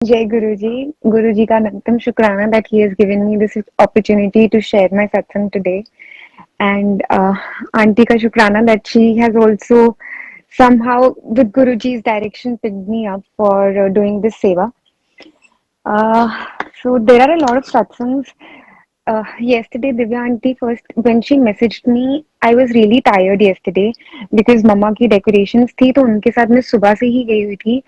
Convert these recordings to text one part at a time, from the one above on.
Jai Guruji. Guruji ka nantam shukrana that he has given me this opportunity to share my satsang today. And Auntie ka shukrana that she has also somehow, with Guruji's direction, picked me up for doing this seva. So there are a lot of satsangs. Yesterday, Divya auntie first when she messaged me, I was really tired yesterday because मम्मा की decorations थी तो उनके साथ मैं सुबह से ही गई हुई थी.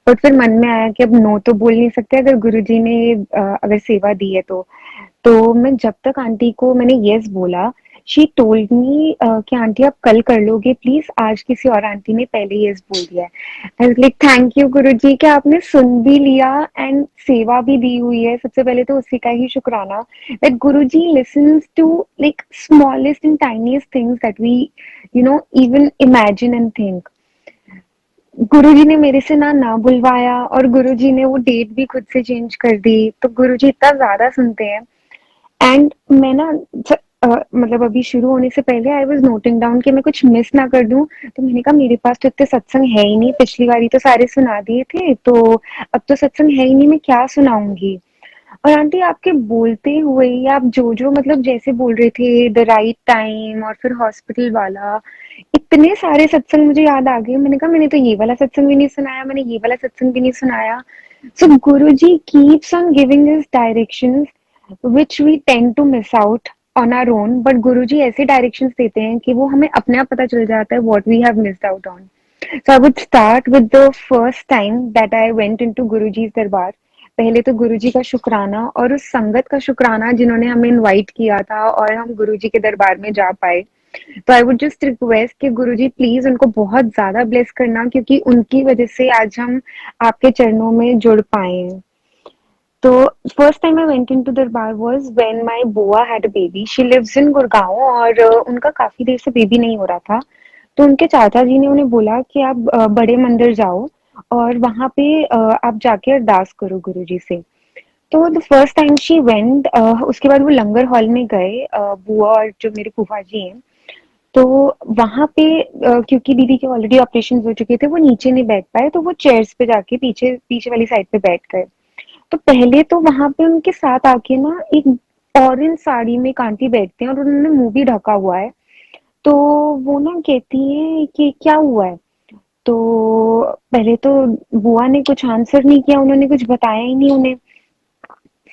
बट फिर मन में आया कि अब नो तो बोल नहीं सकते अगर गुरुजी ने अगर सेवा दी है तो मैं जब तक आंटी को मैंने यस बोला, शी टोल्ड मी कि आंटी आप कल कर लोगे प्लीज, आज किसी और आंटी ने पहले यस बोल दिया है. I was like thank you Guruji कि आपने सुन भी लिया एंड सेवा भी दी हुई है. सबसे पहले तो उसी का ही शुक्राना that Guruji listens to like smallest and tiniest things that we even imagine and think. गुरुजी ने मेरे से ना बुलवाया और गुरुजी ने वो डेट भी खुद से चेंज कर दी. तो गुरुजी इतना ज्यादा सुनते हैं. एंड मैं ना मतलब अभी शुरू होने से पहले आई वाज नोटिंग डाउन कि मैं कुछ मिस ना कर दूं. तो मैंने कहा मेरे पास तो इतने सत्संग है ही नहीं, पिछली बारी तो सारे सुना दिए थे, तो अब तो सत्संग है ही नहीं, मैं क्या सुनाऊंगी. और आंटी आपके बोलते हुए ही आप जो जो मतलब जैसे बोल रहे थे द राइट टाइम और फिर हॉस्पिटल वाला, इतने सारे सत्संग मुझे याद आ गए. मैंने कहा मैंने तो ये वाला सत्संग भी नहीं सुनाया, मैंने ये वाला सत्संग भी नहीं सुनाया. So Guruji keeps on giving us directions which we tend to miss out on our own, but गुरुजी ऐसे डायरेक्शंस देते हैं कि वो हमें अपने आप पता चल जाता है what we have missed out on. So I would start with the first time that I went into Guruji's दरबार. पहले तो गुरुजी का शुक्राना और उस संगत का शुक्राना जिन्होंने हमें इनवाइट किया था और हम गुरुजी के दरबार में जा पाए. तो आई वुड जस्ट रिक्वेस्ट कि गुरुजी प्लीज उनको बहुत ज्यादा ब्लेस करना क्योंकि उनकी वजह से आज हम आपके चरणों में जुड़ पाए हैं. तो first time I went into दरबार वाज व्हेन माय बुआ had a baby. She lives in Gurgaon और उनका काफी देर से बेबी नहीं हो रहा था. तो उनके चाचा जी ने उन्हें बोला कि आप बड़े मंदिर जाओ और वहां पे आप जाके अरदास करो गुरुजी से. तो the first time she went, उसके बाद वो लंगर हॉल में गए, बुआ और जो मेरे फूफा जी हैं. तो वहां पे क्योंकि दीदी के ऑलरेडी ऑपरेशन हो चुके थे वो नीचे नहीं बैठ पाए, तो वो चेयर्स पे जाके पीछे पीछे वाली साइड पे बैठ गए. तो पहले तो वहां पे उनके साथ आके ना एक ऑरेंज साड़ी में एक आंटी बैठती हैं और उन्होंने मुंह भी ढका हुआ है. तो वो ना कहती है कि क्या हुआ है. तो पहले तो बुआ ने कुछ आंसर नहीं किया, उन्होंने कुछ बताया ही नहीं उन्हें.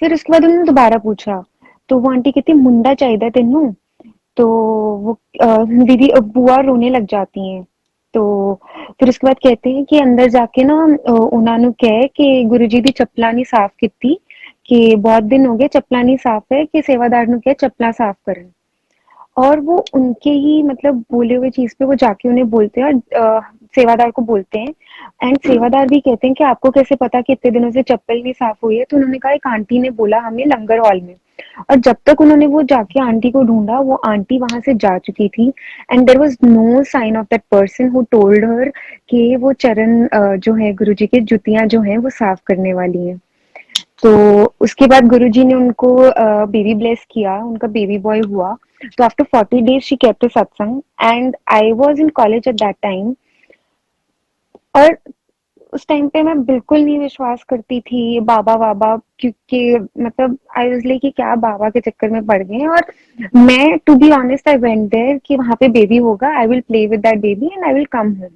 फिर उसके बाद उन्होंने दोबारा पूछा. तो वो आंटी कहती मुंडा चाहिए तेनू. तो वो दीदी बुआ रोने लग जाती हैं. तो फिर उसके बाद कहते हैं कि अंदर जाके ना उन्होंने कहे कि गुरुजी दी चप्पला नहीं साफ की, कि बहुत दिन हो गए चप्पला नहीं साफ है, कि सेवादार नु कहे चप्पला साफ करन. और वो उनके ही मतलब बोले हुए चीज पे वो जाके उन्हें बोलते हैं और सेवादार को बोलते हैं. एंड सेवादार भी कहते हैं कि आपको कैसे पता कि इतने दिनों से चप्पल नहीं साफ हुई है. तो उन्होंने कहा एक आंटी ने बोला हमें लंगर हॉल में. और जब तक उन्होंने वो जाके आंटी को ढूंढा वो आंटी वहां से जा चुकी थी. And there was no sign of that person who told her कि वो चरण जो है गुरुजी के जुतियां जो हैं वो साफ करने वाली हैं. तो उसके बाद गुरुजी ने उनको बेबी ब्लेस किया, उनका बेबी बॉय हुआ. तो after 40 days she kept a satsang and I was in college at that time. और उस टाइम पे मैं बिल्कुल नहीं विश्वास करती थी बाबा वाबा, क्योंकि मतलब आई वाज लाइक कि क्या बाबा के चक्कर में पड़ गए हैं. और मैं to be honest I went there कि वहां पे बेबी होगा, I will play with that baby and I will come home.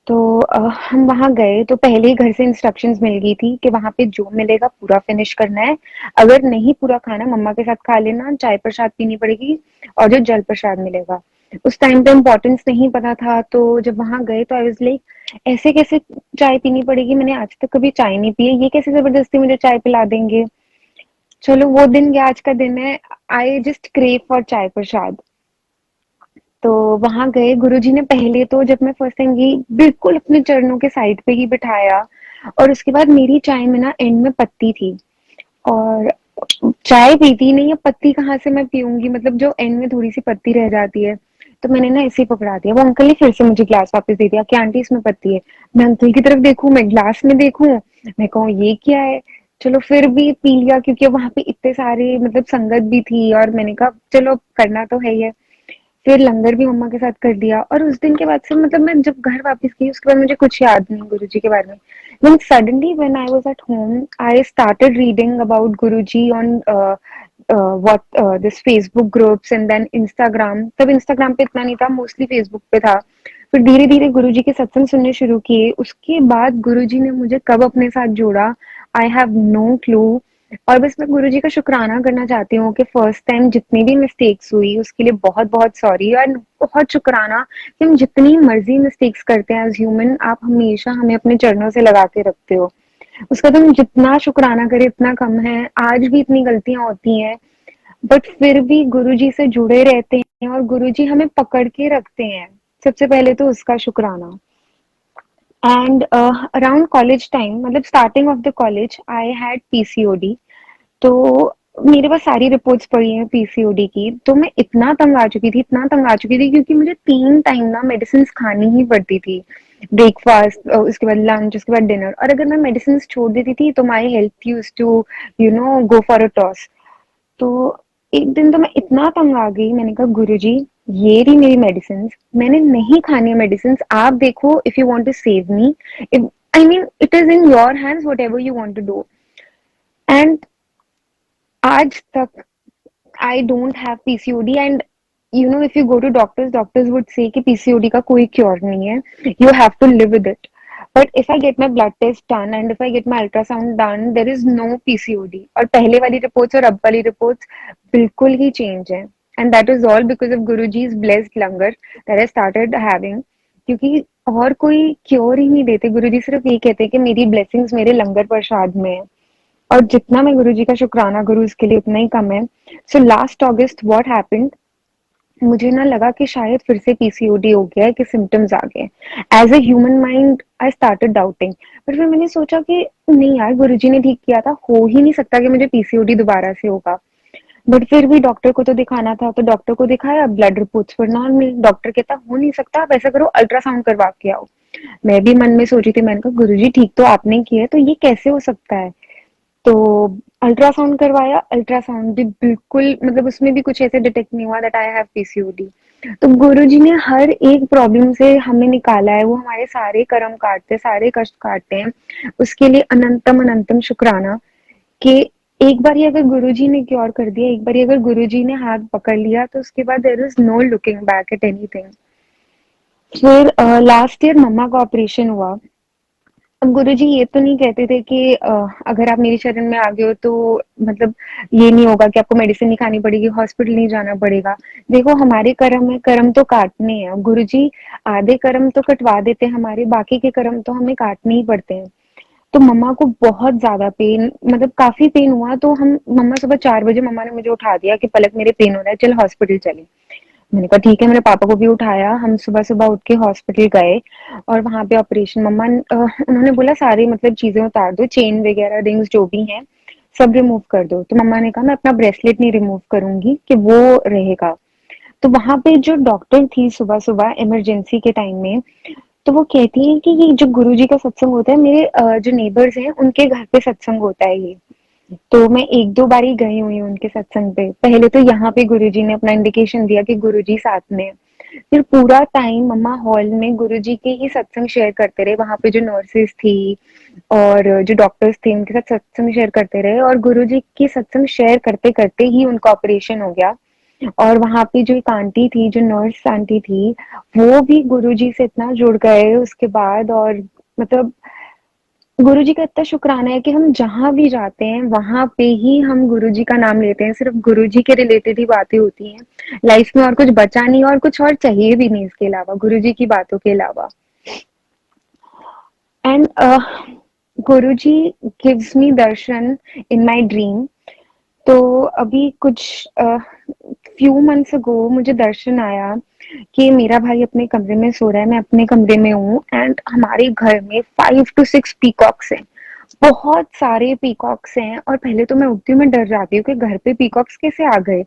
तो हम वहां गए तो पहले ही घर से इंस्ट्रक्शंस मिल गई थी कि वहां पे जो मिलेगा पूरा फिनिश करना है. अगर नहीं पूरा खाना मम्मा के साथ खा लेना, चाय प्रसाद पीनी पड़ेगी और जो जल प्रसाद मिलेगा. उस टाइम पे इम्पोर्टेंस नहीं पता था. तो जब वहां गए तो आई वाज लाइक ऐसे कैसे चाय पीनी पड़ेगी, मैंने आज तक कभी चाय नहीं पी है, ये कैसे जबरदस्ती मुझे चाय पिला देंगे. चलो वो दिन गया, आज का दिन है. आई जस्ट क्रेव फॉर चाय प्रसाद. तो वहां गए, गुरुजी ने पहले तो जब मैं फर्स्ट टाइम गई बिल्कुल अपने चरणों के साइड पे ही बिठाया. और उसके बाद मेरी चाय में ना एंड में पत्ती थी और चाय पीती नहीं है, पत्ती कहाँ से मैं पीऊंगी, मतलब जो एंड में थोड़ी सी पत्ती रह जाती है. तो मैंने ना ऐसे ही पकड़ा दिया. वो अंकल ने फिर से मुझे ग्लास वापस दे दिया कि आंटी इसमें पत्ती है. मैं अंकल की तरफ देखूं, मैं ग्लास में देखूं, मैं कहूँ ये क्या है. चलो फिर भी पी लिया क्योंकि वहां पे इतने सारे मतलब संगत भी थी और मैंने कहा चलो करना तो है ही है. फिर लंगर भी मम्मा के साथ कर दिया और उस दिन के बाद से मतलब मैं जब घर वापस गई उसके बाद मुझे कुछ याद नहीं गुरुजी के बारे में। Then suddenly when I was at home, I started reading about Guruji on what this Facebook groups and then Instagram. तब Instagram पे इतना नहीं था, mostly Facebook पे था। फिर धीरे धीरे गुरुजी के सत्संग सुनने शुरू किए। उसके बाद गुरुजी ने मुझे कब अपने साथ जोड़ा, आई हैव नो क्लू। और बस मैं गुरुजी का शुक्राना करना चाहती हूँ कि फर्स्ट टाइम जितनी भी मिस्टेक्स हुई उसके लिए बहुत बहुत सॉरी और बहुत शुक्राना कि हम जितनी मर्जी मिस्टेक्स करते हैं एज ह्यूमन, आप हमेशा हमें अपने चरणों से लगा के रखते हो। उसका तुम जितना शुक्राना करे इतना कम है। आज भी इतनी गलतियां होती हैं बट फिर भी गुरुजी से जुड़े रहते हैं और गुरुजी हमें पकड़ के रखते हैं। सबसे पहले तो उसका शुक्राना। एंड अराउंड कॉलेज टाइम मतलब starting of the college I had PCOD. तो मेरे पास सारी रिपोर्ट्स पड़ी हैं पीसीओडी की। तो मैं इतना तंग आ चुकी थी, इतना तंग आ चुकी थी क्योंकि मुझे 3 टाइम ना मेडिसिन खानी ही पड़ती थी। ब्रेकफास्ट, उसके बाद लंच, उसके बाद डिनर। और अगर मैं मेडिसिन छोड़ देती थी तो my health used to go for a toss. तो एक दिन तो मैं इतना तंग आ गई, मैंने कहा गुरुजी ये रही मेरी मेडिसिन, मैंने नहीं खानी है मेडिसिन, आप देखो if you want to save me, if I mean it is in your hands whatever you want to do. And आज तक I don't have PCOD and if you go to doctors, doctors would say कि PCOD का कोई cure नहीं है, you have to live with it. But if I get my blood test done and if I get my ultrasound done, there is no PCOD. और पहले वाली reports और अब वाली रिपोर्ट्स बिल्कुल ही चेंज है। And that is all because of Guruji's blessed langar that I started having. क्योंकि और कोई क्योर ही नहीं देते, गुरुजी सिर्फ ये कहते हैं कि मेरी ब्लेसिंग्स मेरे लंगर प्रसाद में है। और जितना मैं गुरुजी का शुक्राना करूँ उसके लिए उतना ही कम है। So last August what happened, मुझे ना लगा कि शायद फिर से पीसीओडी हो गया है कि सिम्टम्स आ गए। As a human mind I started doubting. पर फिर मैंने सोचा कि नहीं यार, गुरुजी ने ठीक किया था, हो ही नहीं सकता कि मुझे पीसीओडी दोबारा से होगा। बट फिर भी डॉक्टर को तो दिखाना था, तो डॉक्टर को दिखाया, ब्लड रिपोर्ट्स पर नॉर्मल। डॉक्टर कहता हो नहीं सकता, आप ऐसा करो अल्ट्रासाउंड करवा के आओ। मैं भी मन में सोची थी, मैंने कहा गुरुजी ठीक तो आपने किया है, तो ये कैसे हो सकता है। तो अल्ट्रासाउंड करवाया, अल्ट्रासाउंड भी बिल्कुल मतलब उसमें भी कुछ ऐसे डिटेक्ट नहीं हुआ दैट आई हैव पीसीओडी। तो गुरुजी ने हर एक प्रॉब्लम से हमें निकाला है, वो हमारे सारे कर्म काटते, सारे कष्ट काटते हैं। उसके लिए अनंतम अनंतम शुक्राना कि एक बार ही अगर गुरुजी ने क्योर कर दिया, एक बार ही अगर गुरुजी ने हाथ पकड़ लिया, तो उसके बाद there is no looking back at anything. फिर लास्ट ईयर मम्मा का ऑपरेशन हुआ। अब गुरुजी ये तो नहीं कहते थे कि अगर आप मेरी शरण में आ गए हो तो मतलब ये नहीं होगा कि आपको मेडिसिन नहीं खानी पड़ेगी, हॉस्पिटल नहीं जाना पड़ेगा। देखो हमारे कर्म है, कर्म तो काटने हैं। गुरुजी आधे कर्म तो कटवा देते हैं हमारे, बाकी के कर्म तो हमें काटने ही पड़ते हैं। तो मम्मा को बहुत ज्यादा पेन, मतलब काफी पेन हुआ। तो हम मम्मा सुबह 4 बजे मम्मा ने मुझे उठा दिया कि पलक मेरे पेन हो रहा है, चल हॉस्पिटल चले। मैंने कहा ठीक है, मेरे पापा को भी उठाया, हम सुबह सुबह उठ के हॉस्पिटल गए। और वहां पे ऑपरेशन मम्मा उन्होंने बोला सारी मतलब चीजें उतार दो, चेन वगैरह रिंग्स जो भी हैं सब रिमूव कर दो। तो मम्मा ने कहा मैं अपना ब्रेसलेट नहीं रिमूव करूंगी, कि वो रहेगा। तो वहां पे जो डॉक्टर थी सुबह सुबह इमरजेंसी के टाइम में, तो वो कहती है कि ये जो गुरुजी का सत्संग होता है, मेरे जो नेबर्स हैं उनके घर पे सत्संग होता है ये। तो मैं एक दो बार ही गई हुई हूँ उनके सत्संग पे। पहले तो यहाँ पे गुरुजी ने अपना इंडिकेशन दिया कि गुरुजी साथ में है। फिर पूरा टाइम मम्मा हॉल में गुरुजी के ही सत्संग शेयर करते रहे। वहां पे जो नर्सेस थी और जो डॉक्टर्स थे उनके साथ सत्संग शेयर करते रहे, और गुरुजी की सत्संग शेयर करते करते ही उनका ऑपरेशन हो गया। और वहां पे जो एक आंटी थी, जो नर्स आंटी थी, वो भी गुरुजी से इतना जुड़ गए उसके बाद। और मतलब गुरुजी का इतना शुक्राना है कि हम जहाँ भी जाते हैं वहां पे ही हम गुरुजी का नाम लेते हैं, सिर्फ गुरुजी के रिलेटेड ही बातें होती हैं। लाइफ में और कुछ बचा नहीं और कुछ और चाहिए भी नहीं इसके अलावा, गुरुजी की बातों के अलावा। And Guruji gives me Darshan in my dream. तो अभी कुछ फ्यू मंथ्स अगो मुझे दर्शन आया कि मेरा भाई अपने कमरे में सो रहा है, मैं अपने कमरे में हूँ, एंड हमारे घर में 5 to 6 पीकॉक्स हैं। बहुत सारे पीकॉक्स हैं। और पहले तो मैं उठती हूँ, मैं डर जाती हूँ कि घर पे पीकॉक्स कैसे आ गए।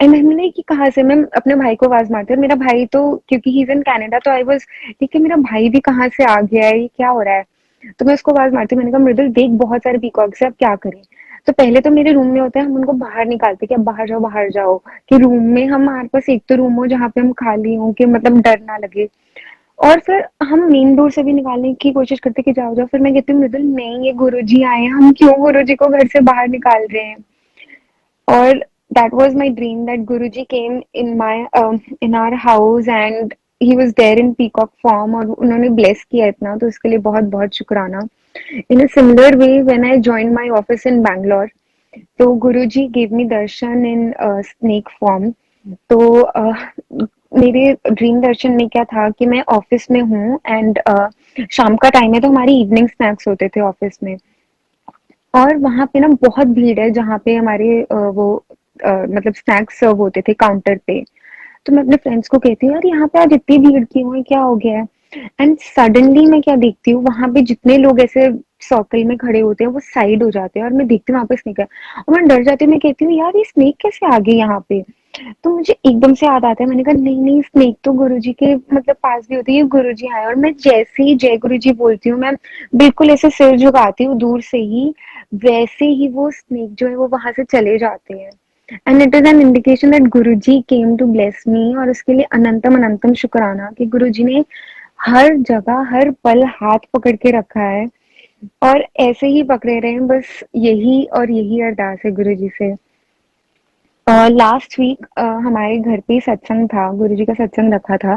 एंड मैंने कि कहाँ से, मैं अपने भाई को आवाज मारती हूँ। मेरा भाई तो क्योंकि ही इज इन कनाडा, तो आई वाज ठीक है, मेरा भाई भी कहाँ से आ गया है, ये क्या हो रहा है। तो मैं उसको आवाज मारती हूँ, मैंने कहा मृदुल देख बहुत सारे पीकॉक्स है, अब क्या करें। तो पहले तो मेरे रूम में होते हैं, हम उनको बाहर निकालते कि अब बाहर जाओ, कि रूम में हमारे पास एक तो रूम हो जहाँ पे हम खाली हों, कि मतलब डर ना लगे। और फिर हम मेन डोर से भी निकालने की कोशिश करते कि जाओ जाओ, फिर मैं कहती हूँ मृदुल नहीं, ये गुरुजी आए हैं, हम क्यों गुरुजी को घर से बाहर निकाल रहे हैं। और that was my dream that Guruji came in my in our house and he was there in peacock form, और उन्होंने bless किया इतना, तो इसके लिए बहुत बहुत शुक्राना। In a similar way, when I joined my office in Bangalore, तो गुरुजी gave me darshan in snake form। तो मेरे ड्रीम दर्शन में क्या था कि मैं ऑफिस में हूँ एंड शाम का टाइम है, तो हमारी इवनिंग स्नैक्स होते थे ऑफिस में। और वहाँ पे ना बहुत भीड़ है जहाँ पे हमारे मतलब स्नैक्स सर्व होते थे काउंटर पे। तो मैं अपने फ्रेंड्स को कहती हूँ यार यहाँ पे आज इतनी भीड़ क्यों है, क्या हो गया है। एंड सडनली मैं क्या देखती हूँ, वहां पे जितने लोग ऐसे सर्कल में खड़े होते हैं वो साइड हो जाते हैं, और मैं देखती हूँ वहां पे स्नेक है। और मैं डर जाती हूँ, मैं कहती हूँ यार ये स्नेक कैसे आ गई यहाँ पे। तो मुझे एकदम से याद आता है, मैंने कहा नहीं नहीं, स्नेक तो गुरुजी के मतलब पास भी होती है, ये गुरुजी आए। और मैं जैसे ही जय गुरुजी बोलती हूँ, मैं बिल्कुल ऐसे सिर झुकाती हूँ दूर से ही, वैसे ही वो स्नेक जो है वो वहां से चले जाते हैं। And it is an indication that Guruji came to bless me, और उसके लिए अनंतम अनंतम शुक्राना कि गुरुजी ने हर जगह हर पल हाथ पकड़ के रखा है, और ऐसे ही पकड़े रहे। बस यही और यही अरदास है गुरुजी से। लास्ट वीक हमारे घर पे ही सत्संग था, गुरुजी का सत्संग रखा था।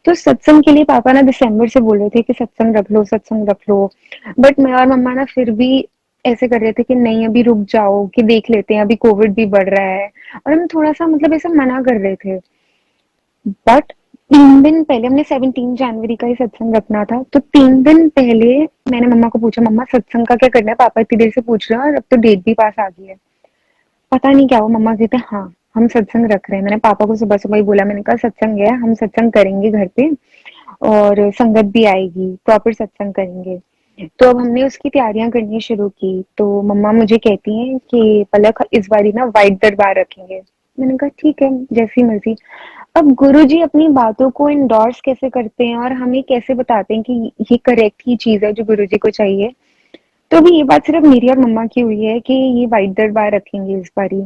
तो सत्संग के लिए पापा ना दिसंबर से बोल रहे थे कि सत्संग रख लो, सत्संग रख लो। बट मैं और मम्मा ना फिर भी ऐसे कर रहे थे कि नहीं अभी रुक जाओ, कि देख लेते हैं, अभी कोविड भी बढ़ रहा है। और हम थोड़ा सा मतलब ऐसा मना कर रहे थे। बट 3 दिन पहले, हमने 17 जनवरी का ही सत्संग रखना था, तो 3 दिन पहले मैंने मम्मा को पूछा, मम्मा सत्संग का क्या करना है, पापा इतनी देर से पूछ रहे हैं और अब तो डेट भी पास आ गई है। पता नहीं क्या हुआ, मम्मा कहते हैं हाँ हम सत्संग रख रहे हैं। मैंने पापा को सुबह सुबह ही बोला, मैंने कहा सत्संग है, हम सत्संग करेंगे घर पे, और संगत भी आएगी, प्रॉपर सत्संग करेंगे। तो अब हमने उसकी तैयारियां करनी शुरू की। तो मम्मा मुझे कहती हैं कि पलक इस बारी ना वाइट दरबार रखेंगे। मैंने कहा ठीक है, जैसी मर्जी। अब गुरुजी अपनी बातों को इंडोर्स कैसे करते हैं और हमें कैसे बताते हैं कि ये करेक्ट ही चीज है जो गुरुजी को चाहिए। तो अभी ये बात सिर्फ मेरी और मम्मा की हुई है कि ये वाइट दरबार रखेंगे इस बारी।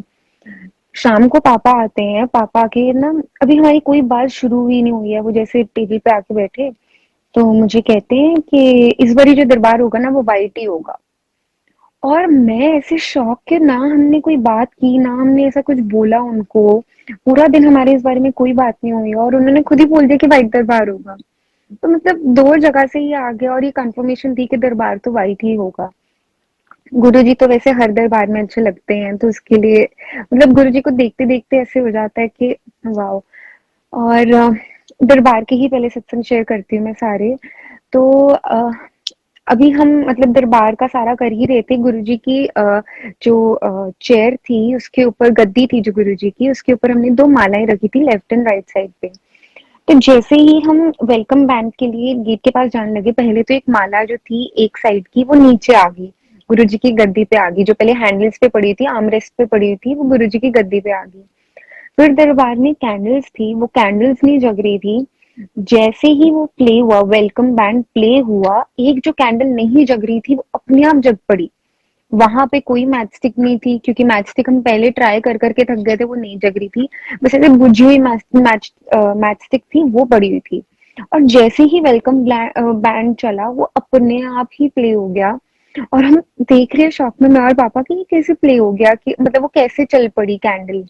शाम को पापा आते हैं, पापा आके ना, अभी हमारी कोई बात शुरू ही नहीं हुई है, वो जैसे टेबल पे आके बैठे, तो मुझे कहते हैं कि इस बारी जो दरबार होगा ना वो वाइट ही होगा। और मैं ऐसे शौक के, ना हमने कोई बात की, ना हमने ऐसा कुछ बोला उनको, पूरा दिन हमारे इस बारे में कोई बात नहीं हुई, और उन्होंने खुद ही बोल दिया कि वाइट दरबार होगा। तो मतलब दो जगह से ही आ गया, और ये कंफर्मेशन थी कि दरबार तो वाइट ही होगा। गुरुजी तो वैसे हर दरबार में अच्छे लगते हैं, तो उसके लिए मतलब गुरुजी को देखते देखते ऐसे हो जाता है कि वाओ। और दरबार के ही पहले सत्संग शेयर करती हूँ मैं सारे। तो अभी हम मतलब दरबार का सारा कर ही रहे थे। गुरुजी की जो चेयर थी उसके ऊपर, गद्दी थी जो गुरुजी की, उसके ऊपर हमने 2 मालाएं रखी थी लेफ्ट एंड राइट साइड पे। तो जैसे ही हम वेलकम बैंड के लिए गेट के पास जाने लगे, पहले तो एक माला जो थी एक साइड की वो नीचे आ गई, गुरुजी की गद्दी पे आ गई। जो पहले हैंडल्स पे पड़ी थी, आर्मरेस्ट पे पड़ी थी, वो गुरुजी की गद्दी पे आ गई। फिर दरबार में कैंडल्स थी, वो कैंडल्स नहीं जग रही थी। जैसे ही वो प्ले हुआ, वेलकम बैंड प्ले हुआ, एक जो कैंडल नहीं जग रही थी वो अपने आप जग पड़ी। वहां पे कोई मैच स्टिक नहीं थी, क्योंकि मैच स्टिक हम पहले ट्राई कर करके थक गए थे, वो नहीं जग रही थी। बस ऐसे बुझी हुई मैच स्टिक थी, वो पड़ी हुई थी। और जैसे ही वेलकम बैंड चला, वो अपने आप ही प्ले हो गया। और हम देख रहे हैं शौक में, मैं और पापा, कि ये कैसे प्ले हो गया, कि मतलब वो कैसे चल पड़ी कैंडल।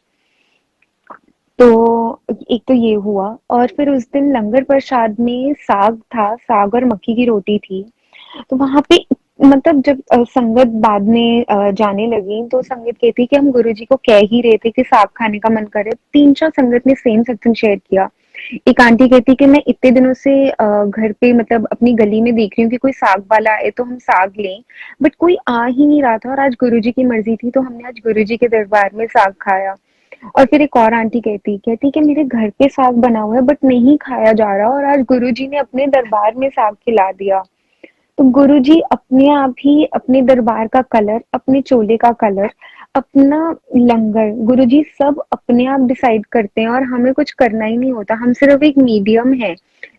तो एक तो ये हुआ, और फिर उस दिन लंगर प्रसाद में साग था, साग और मक्की की रोटी थी। तो वहां पे मतलब जब संगत बाद में जाने लगी, तो संगत कहती कि हम गुरुजी को कह ही रहे थे कि साग खाने का मन करे। 3-4 संगत ने सेम सत्संग शेयर किया। एक आंटी कहती कि मैं इतने दिनों से घर पे मतलब अपनी गली में देख रही हूँ कि कोई साग वाला आए तो हम साग लें, बट कोई आ ही नहीं रहा था, और आज गुरुजी की मर्जी थी तो हमने आज गुरुजी के दरबार में साग खाया। और फिर एक और आंटी कहती कहती कि मेरे घर पे साग बना हुआ है बट नहीं खाया जा रहा, और आज गुरुजी ने अपने दरबार में साग खिला दिया। तो गुरुजी अपने आप ही अपने दरबार का कलर, अपने चोले का कलर, अपना लंगर, गुरुजी सब अपने आप डिसाइड करते हैं, और हमें कुछ करना ही नहीं होता, हम सिर्फ एक मीडियम है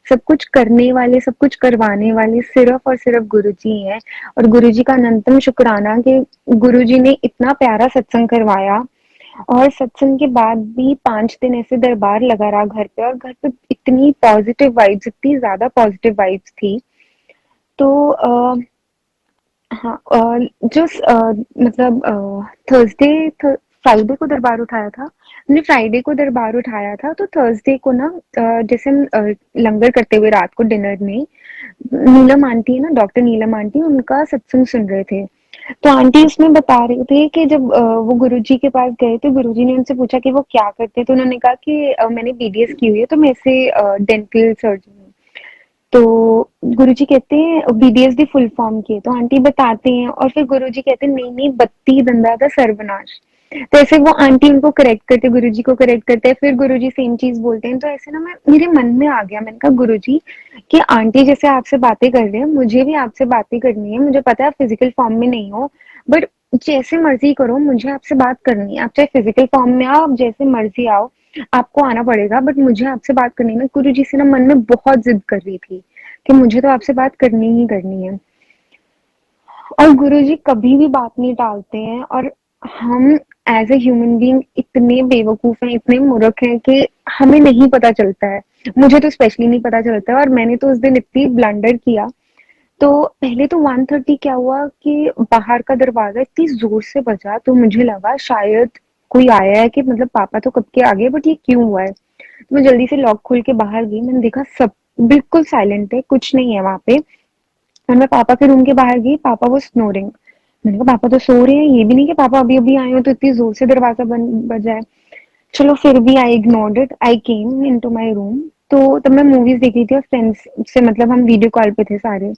सब कुछ करने वाले, सब कुछ करवाने वाले सिर्फ और सिर्फ गुरुजी हैं। और गुरुजी का अनंतम शुक्राना कि गुरुजी ने इतना प्यारा सत्संग करवाया। और सत्संग के बाद भी 5 दिन ऐसे दरबार लगा रहा घर पे, और घर पे इतनी पॉजिटिव वाइब्स, इतनी ज्यादा पॉजिटिव वाइब्स थी। तो हाँ, जो मतलब थर्सडे फ्राइडे को दरबार उठाया था, हमने फ्राइडे को दरबार उठाया था, तो थर्सडे को ना जैसे हम लंगर करते हुए रात को डिनर में नीलम आंटी है ना, डॉक्टर नीलम आंटी, उनका सत्संग सुन रहे थे। तो आंटी उसमें बता रहे थे कि जब वो गुरुजी के पास गए थे, गुरुजी ने उनसे पूछा कि वो क्या करते हैं, तो उन्होंने कहा कि मैंने बीडीएस की हुई है, तो मैं ऐसे डेंटल सर्जन हूँ। तो गुरुजी कहते हैं बीडीएस दी फुल फॉर्म की है, तो आंटी बताते हैं, और फिर गुरुजी कहते हैं नहीं नहीं, बत्ती दंदा था सर्वनाश। तो ऐसे वो आंटी उनको करेक्ट करते, गुरुजी को करेक्ट करते हैं, फिर गुरुजी सेम चीज बोलते हैं। तो ऐसे ना मैं, मेरे मन में आ गया, मैंने कहा गुरुजी कि आंटी जैसे आपसे बातें कर रहे हैं, मुझे भी आपसे बातें करनी है। मुझे पता है आप फिजिकल फॉर्म में नहीं हो, बट जैसे मर्जी करो, मुझे आपसे बात करनी है। आप चाहे फिजिकल फॉर्म में आओ, आप जैसे मर्जी आओ, आपको आना पड़ेगा, बट मुझे आपसे बात करनी है। मैं गुरुजी से ना मन में बहुत जिद कर रही थी कि मुझे तो आपसे बात करनी ही करनी है। और गुरुजी कभी भी बात नहीं टालते हैं। और हम एज ए ह्यूमन बीइंग इतने बेवकूफ हैं, इतने मूर्ख हैं कि हमें नहीं पता चलता है। मुझे तो स्पेशली नहीं पता चलता है, और मैंने तो उस दिन इतनी ब्लंडर किया। तो पहले तो 1:30 क्या हुआ कि बाहर का दरवाजा इतनी जोर से बजा, तो मुझे लगा शायद कोई आया है, कि मतलब पापा तो कब के आ गए, बट ये क्यों हुआ है। तो मैं जल्दी से लॉक खोल के बाहर गई, मैंने देखा सब बिल्कुल साइलेंट है, कुछ नहीं है वहां पे। और मैं पापा के रूम के बाहर गई, पापा वो स्नोरिंग। मैंने कहा पापा तो सो रहे हैं, ये भी नहीं कि पापा अभी अभी आए हो तो इतनी जोर से दरवाजा बंद बजा है। चलो फिर भी I ignored it, I came into my room. तो तब मैं मूवीज देख रही थी और फ्रेंड्स से, मतलब हम वीडियो कॉल पे थे सारे।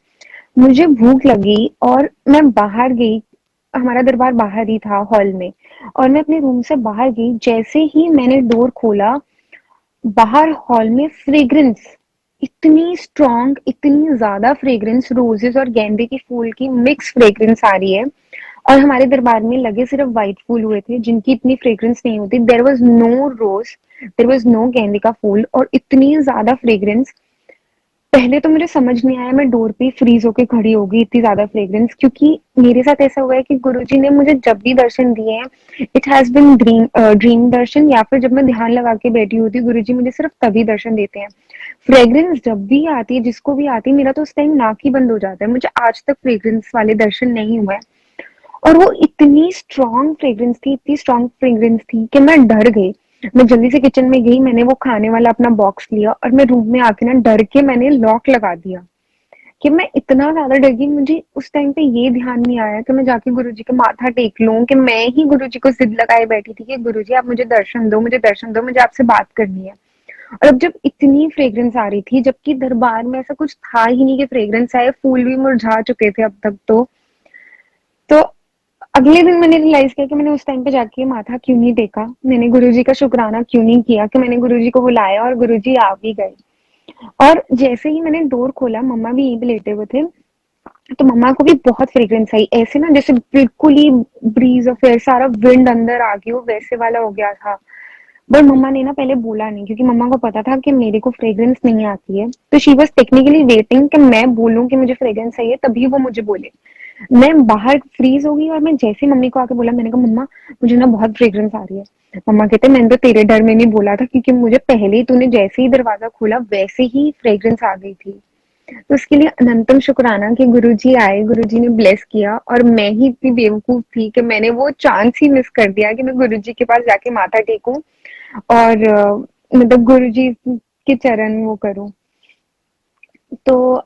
मुझे भूख लगी और मैं बाहर गई, हमारा दरबार बाहर ही था हॉल में। और मैं अपने रूम से बाहर गई, जैसे ही मैंने डोर खोला, बाहर हॉल में फ्रेग्रेंस, इतनी स्ट्रॉन्ग, इतनी ज्यादा फ्रेग्रेंस, रोजेस और गेंदे के फूल की मिक्स फ्रेग्रेंस आ रही है। और हमारे दरबार में लगे सिर्फ वाइट फूल हुए थे, जिनकी इतनी फ्रेग्रेंस नहीं होती। There was no rose, there was no गेंदे का फूल, और इतनी ज्यादा फ्रेग्रेंस। पहले तो मुझे समझ नहीं आया, मैं डोर पे फ्रीज होके खड़ी हो गई, इतनी ज्यादा फ्रेग्रेंस। क्योंकि मेरे साथ ऐसा हुआ है कि गुरुजी ने मुझे जब भी दर्शन दिए हैं, it has been dream dream darshan, या फिर जब मैं ध्यान लगा के बैठी होती, गुरुजी मुझे सिर्फ तभी दर्शन देते हैं। फ्रेग्रेंस जब भी आती है, जिसको भी आती है, मेरा तो उस टाइम नाक ही बंद हो जाता है। मुझे आज तक फ्रेग्रेंस वाले दर्शन नहीं हुए। और वो इतनी स्ट्रॉन्ग फ्रेग्रेंस थी, इतनी स्ट्रॉन्ग फ्रेग्रेंस थी कि मैं डर गई। मैं जल्दी से किचन में गई, मैंने वो खाने वाला अपना बॉक्स लिया, और मैं रूम में आके ना डर के मैंने लॉक लगा दिया। कि मैं इतना ज्यादा डर गई, मुझे उस टाइम पे ये ध्यान नहीं आया कि मैं जाके गुरुजी के माथा टेक लूं, कि मैं ही गुरुजी को जिद लगाए बैठी थी कि गुरुजी आप मुझे दर्शन दो, मुझे दर्शन दो, मुझे आपसे बात करनी है। और अब जब इतनी फ्रेग्रेंस आ रही थी, जबकि दरबार में ऐसा कुछ था ही नहीं कि फ्रेग्रेंस आए, फूल भी मुरझा चुके थे अब तक। तो अगले दिन मैंने रियलाइज किया कि मैंने उस टाइम पे जाके माथा क्यों नहीं टेका, मैंने गुरुजी का शुक्राना क्यों नहीं किया, कि मैंने गुरुजी को बुलाया और गुरुजी आ भी गए। और जैसे ही मैंने डोर खोला, मम्मा भी यहीं पे लेटे हुए थे, तो मम्मा को भी बहुत फ्रेग्रेंस आई, ऐसे ना जैसे बिल्कुल ही ब्रीज ऑफ एयर, सारा विंड अंदर आ गया हो, वैसे वाला हो गया था। बट मम्मा ने ना पहले बोला नहीं, क्योंकि मम्मा को पता था कि मेरे को फ्रेग्रेंस नहीं आती है। तो शी वॉज टेक्निकली वेटिंग कि मैं बोलूं कि मुझे फ्रेग्रेंस चाहिए, तभी वो मुझे बोले। मैं बाहर फ्रीज हो गई, और मैं जैसे ही मम्मी को आके बोला, मैंने कहा मम्मा मुझे ना बहुत फ्रेग्रेंस आ रही है। मम्मा कहते मैंने तो तेरे डर में नहीं बोला था, क्योंकि मुझे पहले ही, तूने जैसे ही दरवाजा खोला वैसे ही फ्रेग्रेंस आ गई थी। तो उसके लिए अनंतम शुक्राना कि गुरुजी आए, गुरुजी ने ब्लेस किया। और मैं ही इतनी बेवकूफ थी कि मैंने वो चांस ही मिस कर दिया कि मैं गुरुजी के पास जाके माथा टेकूं, और मतलब गुरुजी के चरण वो करूं। तो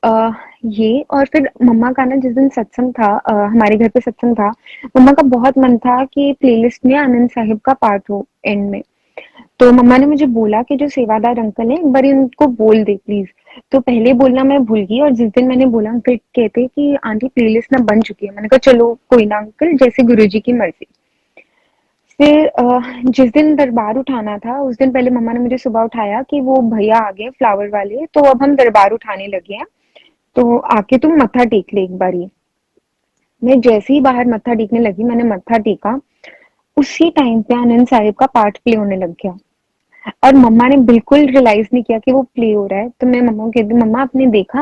ये, और फिर मम्मा का ना जिस दिन सत्संग था, हमारे घर पे सत्संग था, मम्मा का बहुत मन था कि प्लेलिस्ट में आनंद साहिब का पार्ट हो एंड में। तो मम्मा ने मुझे बोला कि जो सेवादार अंकल है, एक बार इनको बोल दे प्लीज। तो पहले बोलना मैं भूल गई, और जिस दिन मैंने बोला, अंकल कहते कि आंटी प्लेलिस्ट ना बन चुकी है। मैंने कहा चलो कोई ना अंकल, जैसे गुरुजी की मर्जी। फिर जिस दिन दरबार उठाना था, उस दिन पहले मम्मा ने मुझे सुबह उठाया कि वो भैया आ गए फ्लावर वाले, तो अब हम दरबार उठाने लगे हैं, तो आके तुम मत्था टेक ले एक बारी। मैं जैसे ही बाहर मत्था टेकने लगी, मैंने मत्था टेका, उसी टाइम पे आनंद साहिब का पाठ प्ले होने लग गया। और मम्मा ने बिल्कुल रियलाइज नहीं किया कि वो प्ले हो रहा है। तो मैं मम्मा को कहती, मम्मा आपने देखा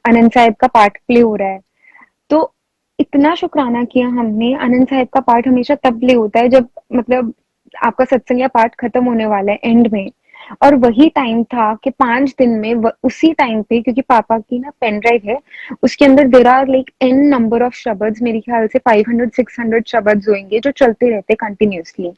आनंद साहब का पाठ प्ले हो रहा है। तो इतना शुक्राना किया हमने। आनंद साहब का पाठ हमेशा तब प्ले होता है जब मतलब आपका सत्संग या पाठ खत्म होने वाला है एंड में। और वही टाइम था कि 5 दिन में उसी टाइम पे, क्योंकि पापा की ना पेन ड्राइव है, उसके अंदर there are like an number of शब्द, मेरे ख्याल से 500-600 शब्द होंगे जो चलते रहते कंटिन्यूसली।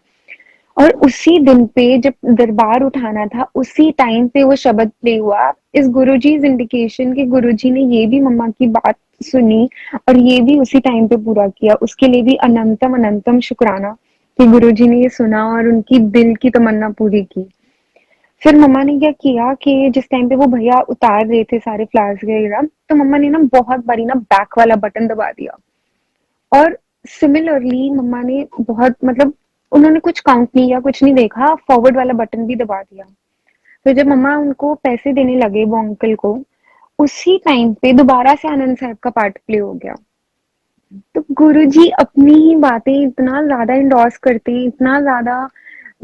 और उसी दिन पे जब दरबार उठाना था, उसी टाइम पे वो शब्द प्ले हुआ। इस गुरुजी इंडिकेशन के गुरुजी ने ये भी मम्मा की बात सुनी और ये भी उसी टाइम पे पूरा किया। उसके लिए भी अनंतम अनंतम शुक्राना कि गुरुजी ने ये सुना और उनकी दिल की तमन्ना पूरी की। फिर मम्मा ने क्या किया कि जिस टाइम पे वो भैया उतार रहे थे सारे फ्लावर्स वगैरह, तो मम्मा ने ना बहुत बारी ना बैक वाला बटन दबा दिया। और सिमिलरली मम्मा ने बहुत मतलब उन्होंने कुछ काउंट नहीं या कुछ नहीं देखा, फॉरवर्ड वाला बटन भी दबा दिया। फिर जब मम्मा उनको पैसे देने लगे वो अंकल को, उसी टाइम पे दोबारा से आनंद साहब का पार्ट प्ले हो गया। तो गुरुजी अपनी ही बातें इतना ज्यादा इंडोर्स करते हैं, इतना ज्यादा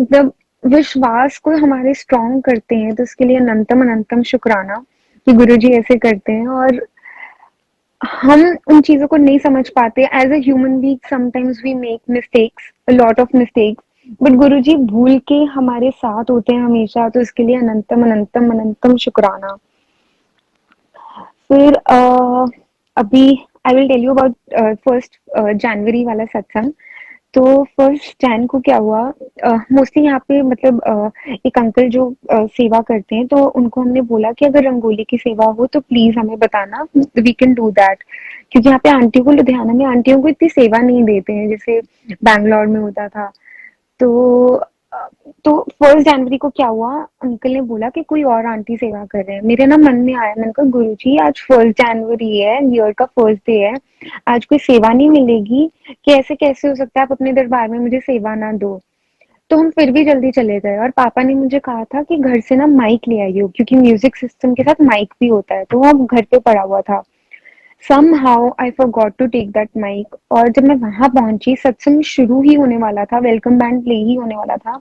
मतलब विश्वास को हमारे स्ट्रॉन्ग करते हैं। तो उसके लिए अनंतम अनंतम शुक्राना कि गुरुजी ऐसे करते हैं। और हम उन चीजों को नहीं समझ पाते। As a human being sometimes we make mistakes, a lot of mistakes, but Guruji भूल के हमारे साथ होते हैं हमेशा। तो इसके लिए अनंतम अनंतम अनंतम शुक्राना। फिर अभी I will tell you about 1 January वाला सत्संग। तो 1 जैन को क्या हुआ, मोस्टली यहाँ पे मतलब एक अंकल जो सेवा करते हैं, तो उनको हमने बोला कि अगर रंगोली की सेवा हो तो प्लीज हमें बताना, वी कैन डू दैट। क्योंकि यहाँ पे आंटियों को, लुधियाना में आंटियों को इतनी सेवा नहीं देते हैं जैसे बैंगलोर में होता था। तो अ, तो 1 जनवरी को क्या हुआ, अंकल ने बोला कि कोई और आंटी सेवा कर रहे हैं। मेरे ना मन में आया, मैंने कहा गुरुजी आज 1 जनवरी है, ईयर का फर्स्ट डे है, आज कोई सेवा नहीं मिलेगी? कि ऐसे कैसे हो सकता है, आप अपने दरबार में मुझे सेवा ना दो। तो हम फिर भी जल्दी चले गए और पापा ने मुझे कहा था कि घर से ना माइक ले आइयो, क्योंकि म्यूजिक सिस्टम के साथ माइक भी होता है। तो वो अब घर पे पड़ा हुआ था। somehow I forgot to take that mic। और जब मैं वहां पहुंची, सत्संग शुरू ही होने वाला था, वेलकम बैंड प्ले ही होने वाला था,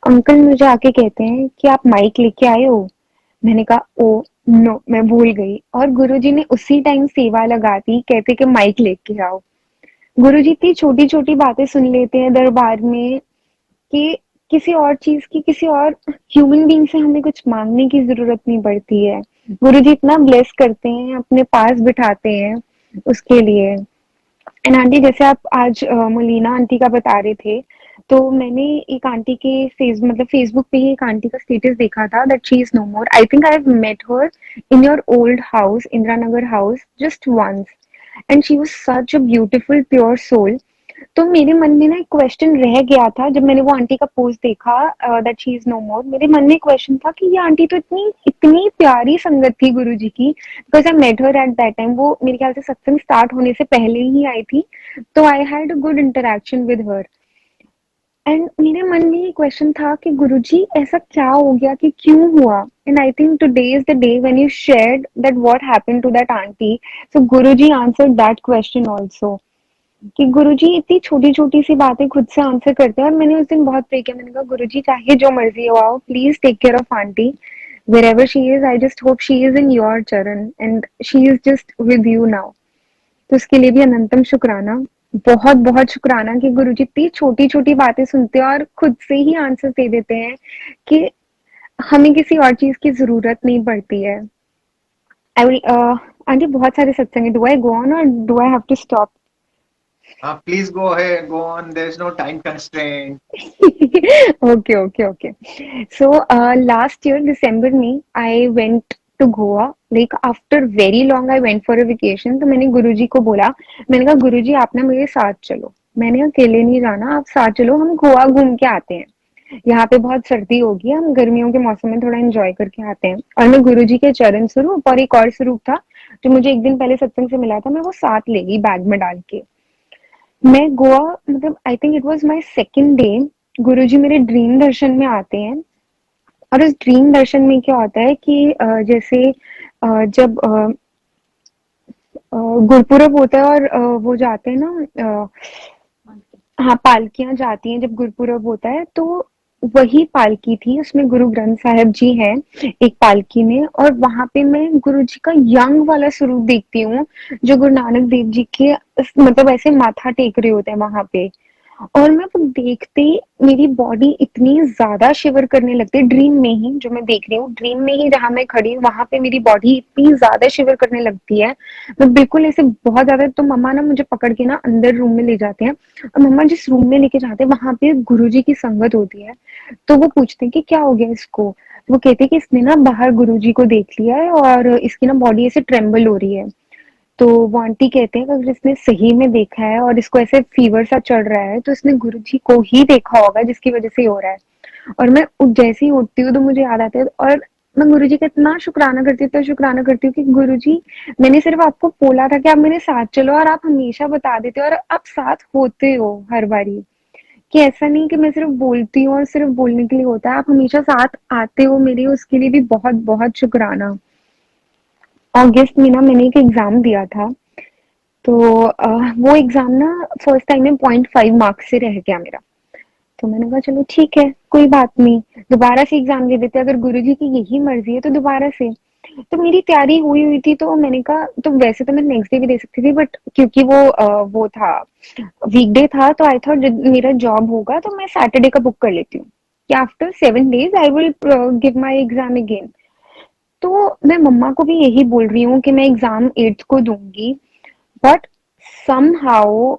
अंकल मुझे आके कहते हैं कि आप माइक लेके आए हो। मैंने कहा ओ नो, मैं भूल गई। और गुरुजी ने उसी टाइम सेवा लगा दी, कहते कि माइक लेके आओ। गुरुजी इतनी छोटी छोटी बातें सुन लेते हैं दरबार में कि किसी और चीज की, किसी और ह्यूमन बीइंग से हमें कुछ मांगने की जरूरत नहीं पड़ती है। गुरुजी इतना ब्लेस करते हैं, अपने पास बिठाते हैं उसके लिए। एंड आंटी, जैसे आप आज मोलिना आंटी का बता रहे थे, तो मैंने एक आंटी के मतलब फेसबुक पे ही एक आंटी का स्टेटस देखा था that she is no more. I think I have met her in your old house, Indira Nagar house, just once. And she was such a beautiful pure soul. तो मेरे मन में ना एक क्वेश्चन रह गया था जब मैंने वो आंटी का पोस्ट देखा दैट शी इज नो मोर। मेरे मन में क्वेश्चन था कि ये आंटी तो इतनी इतनी प्यारी संगत थी गुरुजी की, because I met her at that time. वो मेरे ख्याल से सत्संग स्टार्ट होने से पहले ही आई थी। तो I had a good interaction with her. And मेरे मन में ये क्वेश्चन था कि गुरुजी ऐसा क्या हो गया, कि क्यों हुआ। And I think today is the day when you shared that what happened to that aunty. So Guruji answered that question also, कि गुरुजी इतनी छोटी छोटी सी बातें खुद से आंसर करते हैं। और मैंने उस दिन बहुत प्रे किया, मैंने कहा गुरुजी चाहे जो मर्जी हो आओ, please take care of aunty wherever she is। I just hope she is in your charan and she is just with you now। तो उसके लिए भी अनंतम शुक्राना, बहुत बहुत शुक्राना कि गुरुजी इतनी छोटी छोटी बातें सुनते हैं और खुद से ही आंसर दे देते हैं कि हमें किसी और चीज की जरूरत नहीं पड़ती है। आई विल आंटी, बहुत सारे सत्संग है, do I go on or do I have to stop? Please go ahead, go on. There's no time constraint. Okay, okay, okay. So last year December में I went to Goa। Like after very long I went for a vacation। तो मैंने गुरुजी को बोला, मैंने कहा गुरुजी आप ना मेरे साथ चलो, मैंने अकेले नहीं जाना, आप साथ चलो, हम गोवा घूम के आते हैं। यहाँ पे बहुत सर्दी होगी, हम गर्मियों के मौसम में थोड़ा एंजॉय करके आते हैं। और मैं गुरुजी के चरण स्वरूप और एक और स्वरूप था जो मुझे एक दिन पहले सत्संग से मिला था, मैं वो साथ ले गई बैग में डाल के। मैं गोवा मतलब I think it was my second day. Guruji मेरे ड्रीम दर्शन में आते हैं। और उस ड्रीम दर्शन में क्या होता है कि जैसे जब गुरपुरब होता है और वो जाते हैं ना, हाँ पालकियां जाती हैं जब गुरपुरब होता है। तो वही पालकी थी, उसमें गुरु ग्रंथ साहिब जी हैं एक पालकी में, और वहां पे मैं गुरु जी का यंग वाला स्वरूप देखती हूँ, जो गुरु नानक देव जी के मतलब ऐसे माथा टेक रहे होते हैं वहां पे। और मैं वो देखते ही मेरी बॉडी इतनी ज़्यादा शिवर करने लगती है, ड्रीम में ही जो मैं देख रही हूँ, ड्रीम में ही जहाँ मैं खड़ी हूँ, वहाँ पे मेरी बॉडी इतनी ज़्यादा शिवर करने लगती है। मैं बिल्कुल ऐसे बहुत ज़्यादा, तो मम्मा ना मुझे पकड़ के ना अंदर रूम में ले जाते हैं, और मम्मा जिस रूम में लेके जाते हैं वहाँ पे गुरुजी की संगत होती है। तो वो पूछते हैं कि क्या हो गया इसको? वो कहते हैं कि इसने ना बाहर गुरुजी को देख लिया है और इसकी ना बॉडी ऐसे ट्रेम्बल हो रही है। तो वो आंटी कहते हैं कि अगर इसने सही में देखा है और इसको ऐसे फीवर सा चढ़ रहा है, तो इसने गुरुजी को ही देखा होगा जिसकी वजह से ये हो रहा है। और मैं जैसे ही उठती हूँ तो मुझे याद आता है, और मैं गुरुजी का इतना शुक्राना करती हूँ, इतना शुक्राना करती हूँ कि गुरुजी, मैंने सिर्फ आपको बोला था कि आप मेरे साथ चलो, और आप हमेशा बता देते हो, और आप साथ होते हो हर बारी। कि ऐसा नहीं कि मैं सिर्फ बोलती हूँ और सिर्फ बोलने के लिए होता है, आप हमेशा साथ आते हो मेरे, उसके लिए भी बहुत बहुत शुक्राना। अगस्त में ना मैंने एक एग्जाम दिया था, तो वो एग्जाम ना फर्स्ट टाइम में 0.5 मार्क्स से रह गया मेरा। तो मैंने कहा चलो ठीक है, कोई बात नहीं, दोबारा से एग्जाम दे देते, अगर गुरुजी की यही मर्जी है तो दोबारा से। तो मेरी तैयारी हुई हुई थी, तो मैंने कहा, तो वैसे तो मैं नेक्स्ट डे भी दे सकती थी, बट क्योंकि वो था, वीकडे था, तो आई थॉट मेरा जॉब होगा तो मैं सैटरडे का बुक कर लेती हूँ कि after 7 days I will give my exam again. तो मैं मम्मा को भी यही बोल रही हूँ कि मैं एग्जाम 8th को दूंगी, but somehow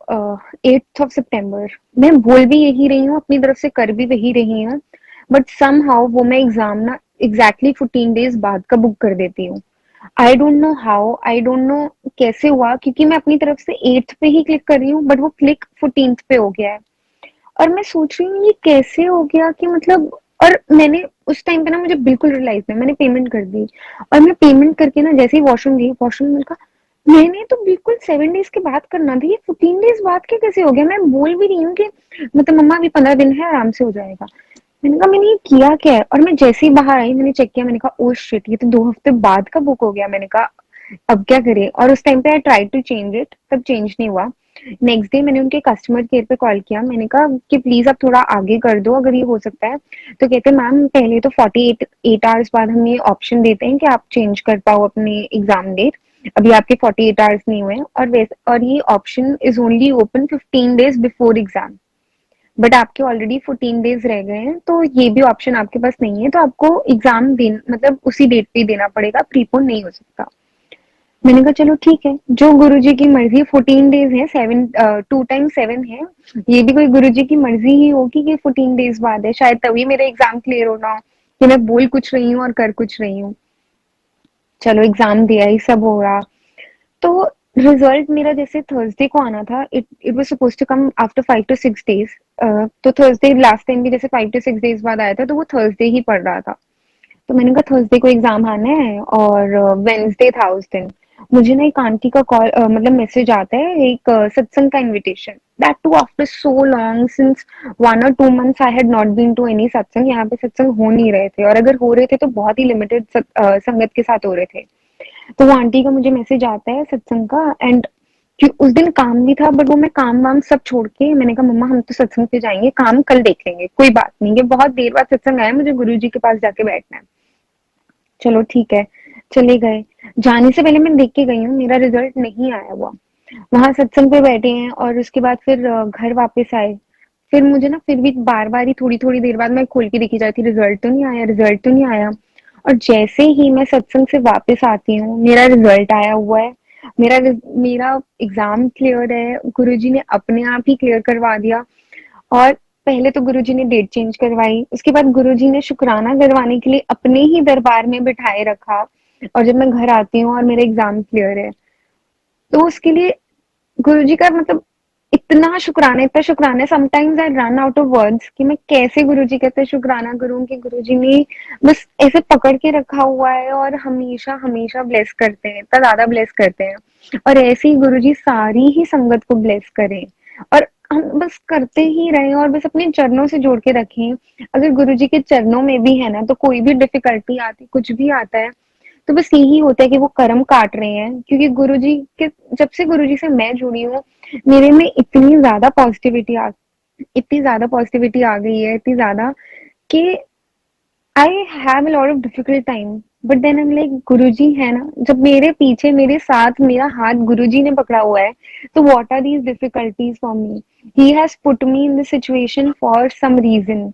8th of September, मैं बोल भी यही रही हूँ, अपनी तरफ से कर भी वही रही हूँ, बट समहाउ वो मैं एग्जाम ना एग्जैक्टली 14 days बाद का बुक कर देती हूँ। I don't know how, I don't know कैसे हुआ, क्योंकि मैं अपनी तरफ से 8th पे ही क्लिक कर रही हूँ, बट वो क्लिक 14th पे हो गया है। और मैं सोच रही हूँ ये कैसे हो गया, कि मतलब, और मैंने उस टाइम पे ना, मुझे बिल्कुल रियलाइज नहीं, मैंने पेमेंट कर दी, और मैं पेमेंट करके ना जैसे ही वॉशरूम गई, वॉशरूम में कहा मैंने तो बिल्कुल 7 days के बाद करना था, ये 14 days बाद के कैसे हो गया? मैं बोल भी रही हूँ कि मतलब मम्मा अभी 15 दिन है, आराम से हो जाएगा। मैंने कहा मैंने ये किया क्या है? और मैं जैसे ही बाहर आई मैंने चेक किया, मैंने कहा ओ शिट, ये तो 2 हफ्ते बाद का बुक हो गया। मैंने कहा अब क्या करें? और उस टाइम पे I try to change it, तब चेंज नहीं हुआ। नेक्स्ट डे मैंने उनके कस्टमर केयर पे कॉल किया, मैंने कहा कि प्लीज आप थोड़ा आगे कर दो अगर ये हो सकता है। तो कहते मैम पहले तो 48 आवर्स बाद हम ये ऑप्शन देते हैं कि आप चेंज कर पाओ अपनी एग्जाम डेट, अभी आपके 48 आवर्स नहीं हुए, और वैसे और ये option is only open 15 days before exam, but आपके ऑलरेडी 14 days रह गए हैं, तो ये भी ऑप्शन आपके पास नहीं है, तो आपको एग्जाम देना मतलब उसी डेट पे देना पड़ेगा, प्रीपोन नहीं हो सकता। मैंने कहा चलो ठीक है, जो गुरुजी की मर्जी, 14 days है, 2 times 7 है, ये भी कोई गुरुजी की मर्जी ही होगी कि 14 days बाद है, शायद तभी मेरा एग्जाम क्लियर होना हो, कि मैं बोल कुछ रही हूँ और कर कुछ रही हूँ। चलो एग्जाम दिया, ही सब हो रहा। तो रिजल्ट मेरा जैसे थर्सडे को आना था, it it was suppose to come after 5 to 6 days। तो थर्सडे लास्ट टाइम भी जैसे 5 to 6 days बाद आया था, तो वो थर्सडे ही पड़ रहा था। तो मैंने कहा थर्सडे को एग्जाम आना है, और वेंसडे था उस दिन। मुझे ना एक आंटी का कॉल मतलब मैसेज आता है, एक सत्संग का invitation, that too after so long, since 1 or 2 months I had not been to any satsang. यहाँ पे सत्संग हो नहीं रहे थे, और अगर हो रहे थे तो बहुत ही लिमिटेड संगत के साथ हो रहे थे। तो वो आंटी का मुझे मैसेज आता है सत्संग का, एंड कि उस दिन काम भी था, बट वो मैं काम वाम सब छोड़ के मैंने कहा मम्मा हम तो सत्संग पे जाएंगे, काम कल देख लेंगे, कोई बात नहीं, ये बहुत देर बाद सत्संग आया, मुझे गुरु जी के पास जाके बैठना है। चलो ठीक है, चले गए। जाने से पहले मैं देख के गई हूँ, मेरा रिजल्ट नहीं आया हुआ। वहां सत्संग पे बैठे हैं, और उसके बाद फिर घर वापस आए। फिर मुझे ना फिर भी बार बार ही थोड़ी थोड़ी देर बाद मैं खोल के देखी जाती, रिजल्ट तो नहीं आया, रिजल्ट तो नहीं आया। और जैसे ही मैं सत्संग से वापस आती हूँ, मेरा रिजल्ट आया हुआ है, मेरा मेरा एग्जाम क्लियर है, गुरुजी ने अपने आप ही क्लियर करवा दिया। और पहले तो गुरुजी ने डेट चेंज करवाई, उसके बाद गुरुजी ने शुक्राना करवाने के लिए अपने ही दरबार में बिठाए रखा, और जब मैं घर आती हूँ और मेरा एग्जाम क्लियर है, तो उसके लिए गुरुजी का मतलब इतना शुक्राना, sometimes I run out of words कि मैं कैसे गुरुजी का इतना शुक्राना करूं, कि गुरुजी ने बस ऐसे पकड़ के रखा हुआ है, और हमेशा हमेशा ब्लेस करते हैं, इतना ज्यादा ब्लेस करते हैं। और ऐसे ही गुरुजी सारी ही संगत को ब्लेस करें, और हम बस करते ही रहें, और बस अपने चरणों से जोड़ के रखें। अगर गुरुजी के चरणों में भी है ना, तो कोई भी डिफिकल्टी आती, कुछ भी आता है, तो बस यही होता है कि वो कर्म काट रहे हैं, क्योंकि गुरुजी के, जब से गुरुजी से मैं जुड़ी हूँ, मेरे में इतनी ज्यादा पॉजिटिविटी आ गई है, इतनी ज्यादा कि I have a lot of difficult time, but then I am like Guruji है ना, जब मेरे पीछे मेरे साथ मेरा हाथ गुरुजी ने पकड़ा हुआ है, तो what are these difficulties for me? He has put me in this situation for some reason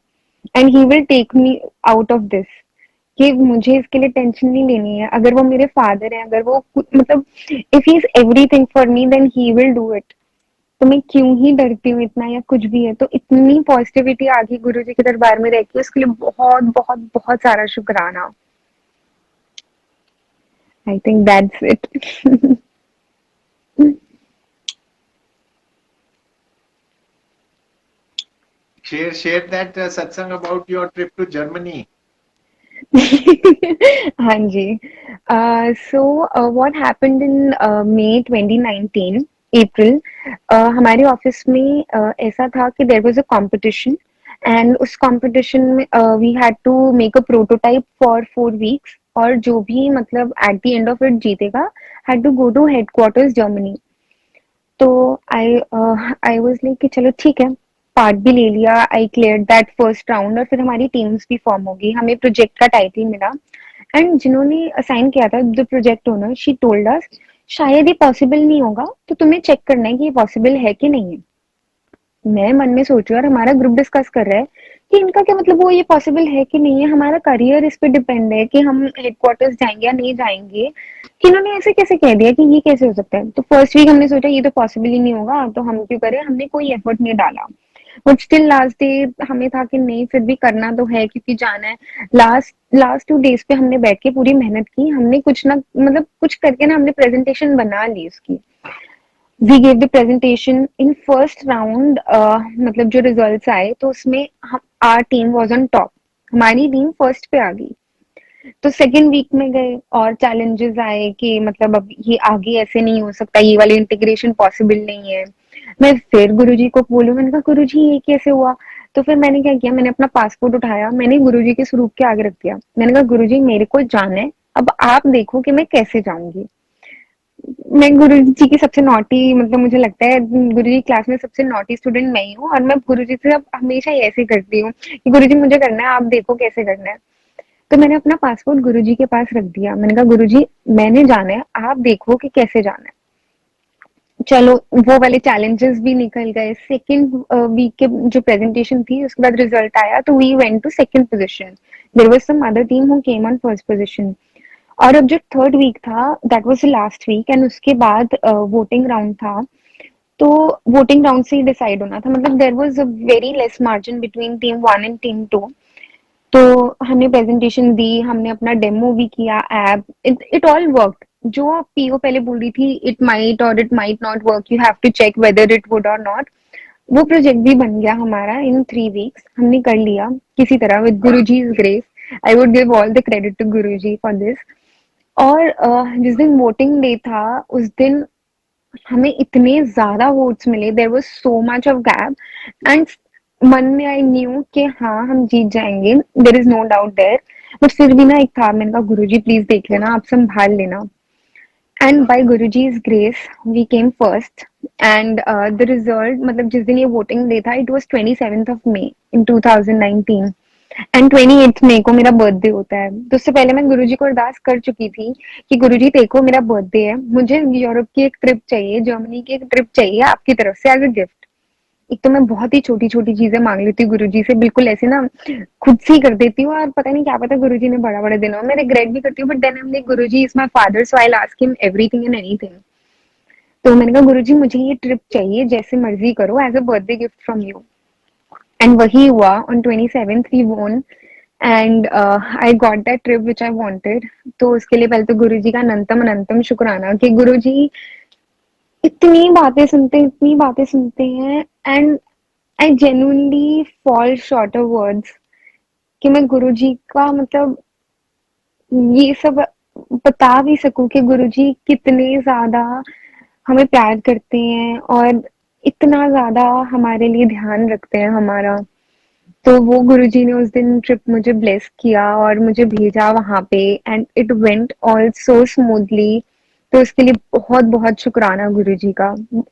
and he will take me out of this, कि मुझे इसके लिए टेंशन नहीं लेनी है। अगर वो मेरे फादर हैं, अगर वो मतलब if he is everything for me then he will do it. तो मैं क्यों ही डरती हूँ इतना या कुछ भी है। तो इतनी पॉजिटिविटी आ गई गुरु जी के दरबार में रह के, उसके लिए बहुत बहुत बहुत सारा शुक्राना। I think that's it. Share that satsang about your trip to Germany. हाँ जी। सो व्हाट हैपेंड इन मई 2019 अप्रैल, हमारे ऑफिस में ऐसा था कि there was a competition, and उस कंपटीशन में we had to make a prototype for 4 weeks, और जो भी मतलब at the end of it जीतेगा had to go to headquarters Germany. तो आई आई वाज लाइक कि चलो ठीक है, पार्ट भी ले लिया, I clear that first round, और फिर हमारी टीम्स भी फॉर्म होगी, हमें प्रोजेक्ट का टाइटल मिला। एंड जिन्होंने असाइन किया था, the project owner, she told us शायद ये पॉसिबल नहीं होगा, तो तुम्हें चेक करना है कि ये पॉसिबल है कि नहीं है। मैं मन में सोच रही हूँ और हमारा ग्रुप डिस्कस कर रहा है कि इनका क्या मतलब, वो ये पॉसिबल है कि नहीं है, हमारा करियर इस पे डिपेंड है कि हम हेडक्वार्टर्स जाएंगे या नहीं जाएंगे, कि इन्होंने ऐसे कैसे कह दिया कि ये कैसे हो सकता है। तो फर्स्ट वीक हमने सोचा ये तो पॉसिबल ही नहीं होगा, तो हम क्यों करें, हमने कोई एफर्ट नहीं डाला। बट स्टिल लास्ट डे हमें था कि नहीं, फिर भी करना तो है क्योंकि जाना है। लास्ट लास्ट 2 डेज पे हमने बैठ के पूरी मेहनत की, हमने कुछ ना मतलब कुछ करके ना हमने प्रेजेंटेशन बना ली उसकी। We gave the presentation in first round. मतलब जो रिजल्ट्स आए तो उसमें हम our team was on top, हमारी टीम फर्स्ट पे आ गई। तो सेकेंड वीक में गए और चैलेंजेस आए कि मतलब अब ये आगे ऐसे नहीं हो सकता, ये वाली इंटीग्रेशन पॉसिबल नहीं है। मैं फिर गुरुजी को बोलूं, मैंने कहा गुरुजी ये कैसे हुआ? तो फिर मैंने क्या किया, मैंने अपना पासपोर्ट उठाया, मैंने गुरुजी के स्वरूप के आगे रख दिया, मैंने कहा गुरुजी मेरे को जाना है, अब आप देखो कि मैं कैसे जाऊंगी। मैं गुरुजी की सबसे नॉटी, मतलब मुझे लगता है गुरुजी क्लास में सबसे नॉटी स्टूडेंट मैं ही हूँ, और मैं गुरुजी से अब हमेशा ही ऐसे करती हूँ कि गुरुजी मुझे करना है, आप देखो कैसे करना है। तो मैंने अपना पासपोर्ट गुरुजी के पास रख दिया, मैंने कहा गुरुजी मैंने जाना है, आप देखो कि कैसे जाना है। चलो वो वाले चैलेंजेस भी निकल गए। सेकेंड वीक के जो प्रेजेंटेशन थी उसके बाद रिजल्ट आया, तो we went to second position, there was some other team who came on first position. और अब जो थर्ड वीक था that was the last week, and उसके बाद वोटिंग राउंड था। तो वोटिंग राउंड से ही डिसाइड होना था, मतलब there was a very less margin between team 1 and team 2। तो हमने प्रेजेंटेशन दी, हमने अपना डेमो भी किया ऐप, इट ऑल वर्कड। जो पीओ पहले बोल रही थी it might or it might not work, you have to check whether it would or not, वो प्रोजेक्ट भी बन गया हमारा इन 3 वीक्स, हमने कर लिया किसी तरह with Guruji's grace. I would give all the credit to Guruji for this. और जिस दिन वोटिंग डे था उस दिन हमें इतने ज्यादा वोट्स मिले, there was so much of gap, and मन में आई न्यू कि हाँ हम जीत जाएंगे, there is no doubt there. But फिर भी ना एक था, मैंने कहा गुरुजी प्लीज देख लेना, आप संभाल लेना। And by Guruji's grace we came first. And the result, मतलब जिस दिन ये वोटिंग डे था, it was 27th of May in 2019, and 28th मई को मेरा बर्थडे होता है। तो उससे पहले मैं गुरुजी को अरदास कर चुकी थी कि गुरुजी देखो मेरा बर्थडे है, मुझे यूरोप की एक ट्रिप चाहिए, जर्मनी की एक ट्रिप चाहिए आपकी तरफ से एज अ गिफ्ट। एक तो मैं बहुत ही छोटी छोटी चीजें मांग लेती हूँ गुरुजी से, बिल्कुल ऐसे ना खुद से ही कर देती हूँ, और पता नहीं क्या पता गुरुजी ने बड़ा बड़ा देना हो, मैं रिग्रेट भी करती हूँ, but then I am like Guruji is my father so I will ask him everything and anything. तो मैंने कहा गुरुजी मुझे ये ट्रिप चाहिए, जैसे मर्जी करो, as a birthday gift from you. And वही हुआ, on 27th we won, and I got that trip which I wanted. तो उसके लिए पहले तो गुरुजी का अनंतम अनंतम शुक्राना कि गुरुजी इतनी बातें सुनते हैं, and I genuinely fall short of words कि मैं गुरुजी का मतलब ये सब बता भी सकूं कि गुरुजी कितने ज्यादा हमें प्यार करते हैं और इतना ज्यादा हमारे लिए ध्यान रखते हैं हमारा। तो वो गुरुजी ने उस दिन ट्रिप मुझे ब्लेस किया और मुझे भेजा वहां पे, and it went all so smoothly. तो उसके लिए बहुत बहुत शुक्राना गुरुजी का,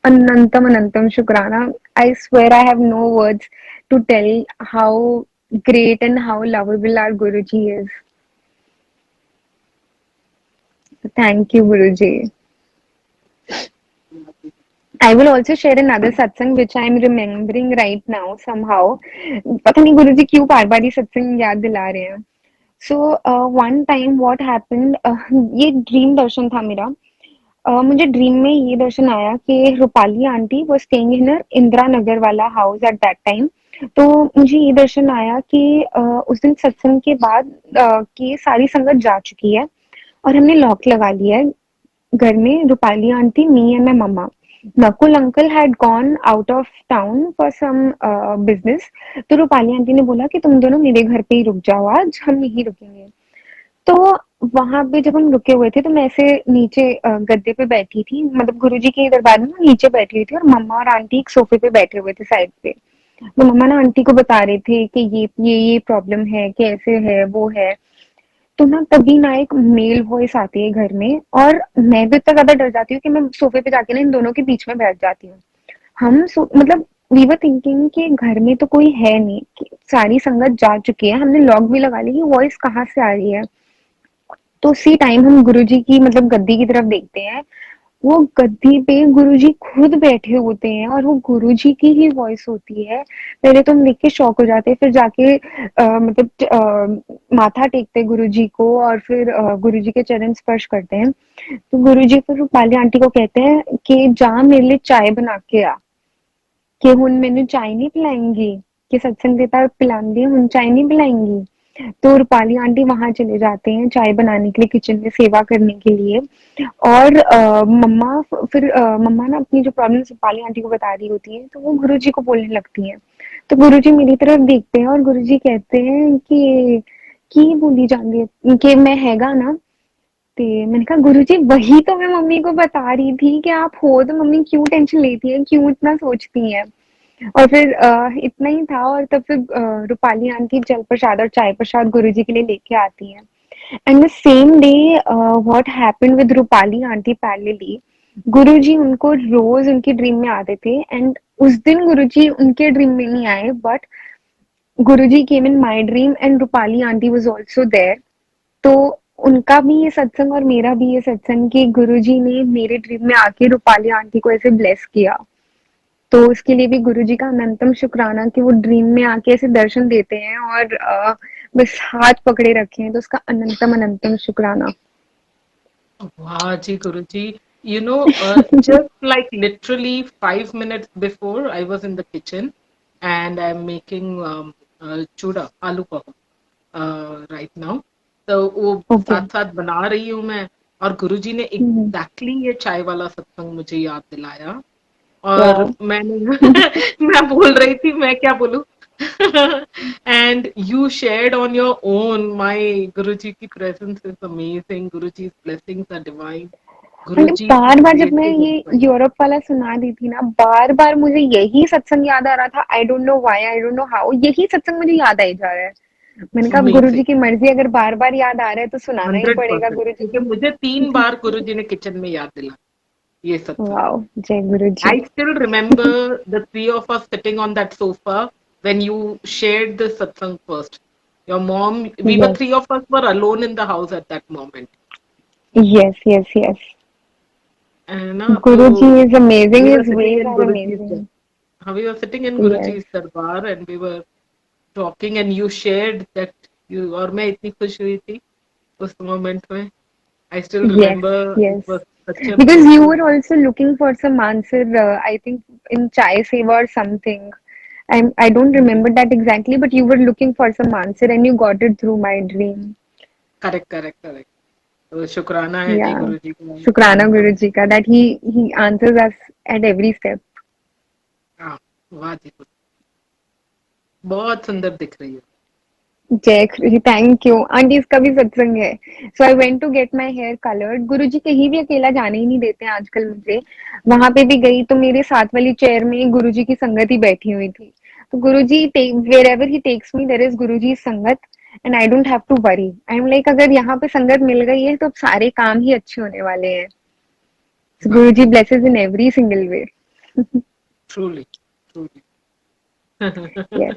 अनंतम अनंतम शुक्राना। I swear I have no words to tell how great and how lovable our Guruji is. Thank you, Guruji. I will also share another satsang which I am remembering right now somehow. पता नहीं गुरुजी क्यों बार बार ये सत्संग याद दिला रहे हैं. So one time what happened, ये ड्रीम दर्शन था मेरा. मुझे ड्रीम में ये दर्शन आया कि रूपाली आंटी वो स्टेइंग इन इंदिरा नगर वाला हाउस एट दैट टाइम. तो मुझे ये दर्शन आया कि उस दिन सत्संग के बाद कि सारी संगत जा चुकी है और हमने लॉक लगा लिया है घर में. Rupali aunty, me and my mama. Nakul uncle had gone out of town for some business. तो रूपाली आंटी ने बोला कि तुम दोनों मेरे घर पे ही रुक जाओ, आज हम यहीं रुकेंगे. तो वहां पे जब हम रुके हुए थे तो मैं ऐसे नीचे गद्दे पे बैठी थी, मतलब गुरुजी के दरबार में मैं नीचे बैठी हुई थी और मम्मा और आंटी एक सोफे पे बैठे हुए थे साइड पे. तो मम्मा ना आंटी को बता रहे थे कि ये प्रॉब्लम है, कि ऐसे है वो है. तो ना तभी ना एक मेल वॉइस आती है घर में और मैं भी इतना ज्यादा डर जाती हूँ कि मैं सोफे पे जाके ना इन दोनों के बीच में बैठ जाती हूँ. मतलब वी वर थिंकिंग कि घर में तो कोई है नहीं, कि सारी संगत जा चुकी है, हमने लॉक भी लगा ली, कि वॉइस कहाँ से आ रही है. तो उसी टाइम हम गुरुजी की मतलब गद्दी की तरफ देखते हैं. वो गद्दी पे गुरुजी खुद बैठे होते हैं और वो गुरुजी की ही वॉइस होती है. पहले तो हम देख के शॉक हो जाते हैं, फिर जाके माथा टेकते हैं गुरुजी को और फिर गुरुजी के चरण स्पर्श करते हैं. तो गुरुजी फिर रूपाली आंटी को कहते हैं कि जा मेरे लिए चाय बना के आ, कि हुन मैंने चाय नहीं पिलाएंगी, कि सत्संग देता पिलाएंगे, हुन चाय नहीं पिलाएंगी. तो रूपाली आंटी वहां चले जाते हैं चाय बनाने के लिए, किचन में सेवा करने के लिए. और मम्मा ना अपनी जो प्रॉब्लम रूपाली आंटी को बता रही होती है तो वो गुरुजी को बोलने लगती हैं. तो गुरुजी मेरी तरफ देखते हैं और गुरुजी कहते हैं कि की बोली जाती है कि मैं हैगा ना. ते मैंने कहा गुरुजी वही तो मैं मम्मी को बता रही थी कि आप हो, तो मम्मी क्यों टेंशन लेती है, क्यों इतना सोचती हैं. और फिर इतना ही था और तब फिर रूपाली आंटी जल प्रसाद और चाय प्रसाद गुरुजी के लिए लेके आती हैं. And the same day what happened with Rupali aunty parallelly, Guruji उनको रोज उनकी ड्रीम में आते थे. एंड उस दिन गुरुजी उनके ड्रीम में नहीं आए, but Guruji came in my dream and Rupali aunty was also there. तो उनका भी ये सत्संग और मेरा भी ये सत्संग कि गुरुजी ने मेरे ड्रीम में आके रूपाली आंटी को ऐसे ब्लेस किया. तो उसके लिए भी गुरुजी का अनंतम शुक्राना कि वो ड्रीम में आके ऐसे दर्शन देते हैं और बस हाथ पकड़े रखे हैं, तो उसका अनंतम अनंतम शुक्राना. Wow, ji, Guruji. Just like literally 5 minutes before, I was in the kitchen and I'm making chuda, aloo pav right now. तो वो ओके. साथ साथ बना रही हूँ मैं और गुरुजी ने एग्जैक्टली ये चाय वाला सत्संग मुझे याद दिलाया. और वाओ. मैंने मैं बोल रही थी मैं क्या बोलूं. And you shared on your own. My Guruji ki presence is amazing. Guruji's blessings are divine. Guruji बार बार जब मैं created ये everything. यूरोप वाला सुना रही थी ना, बार बार मुझे यही सत्संग याद आ रहा था. I don't know why, I don't know how, यही सत्संग मुझे याद आई जा रहा है. मैंने कहा गुरु जी Amazing. की मर्जी, अगर बार बार याद आ रहा है तो सुनाना ही पड़ेगा 100%. गुरु जी क्योंकि की. मुझे 3 बार गुरुजी ने किचन में याद दिला ये सत्संग. वाओ. जय गुरु जी. I still remember the three of us sitting on that sofa when you shared the satsang first. Your mom, we were yes, three of us were alone in the house at that moment. Yes, yes, yes. है ना. गुरु जी तो is amazing, we were his sitting वेज in our Guruji's amazing. we were sitting in yes, Guruji's darbar and we were talking and you shared that you और मैं इतनी खुश हुई थी उस moment में. I still yes, remember it yes. was such a Because you blessing. were also looking for some answer, I think in Chai Seva or something. I don't remember that exactly, but you were looking for some answer and you got it through my dream. Correct, correct, correct. तो शुक्राना है जी Yeah. गुरुजी का Shukrana अनंतम. Guruji ka that he answers us at every step. हाँ, वाह जी. बहुत सुंदर दिख रही हो. जय गुरुजी. Thank you aunty. इसका भी सत्संग है. So I went to get my hair coloured. Guruji कहीं भी अकेला जाने ही नहीं देते हैं आजकल मुझे. वहां पे भी गई तो मेरे साथ वाली चेयर में गुरुजी की संगत ही बैठी हुई थी. तो Guruji wherever he takes me there is Guruji sangat and I don't have to worry. I am like अगर यहाँ पे संगत मिल गई है तो अब सारे काम ही अच्छे होने वाले हैं. So वाह. Guruji blesses in every single way. Truly, truly. Yes.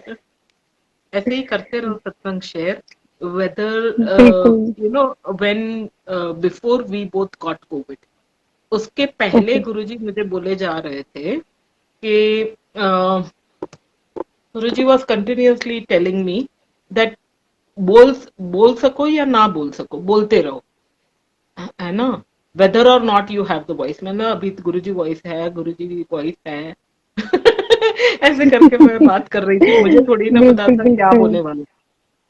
ऐसे ही करते रहो सत्संग शेयर, वेदर बिल्कुल। You know when before we both got covid, उसके पहले ओके। गुरुजी मुझे बोले जा रहे थे कि Guruji was continuously telling me that बोल बोल सको या ना बोल सको, बोलते रहो, है ना, वेदर और not you have the voice. मैंने अभी गुरुजी वॉइस है, गुरुजी वॉइस है ऐसे करके मैं बात कर रही थी, मुझे थोड़ी ना पता बिल्कुल था क्या बिल्कुल। होने वाला।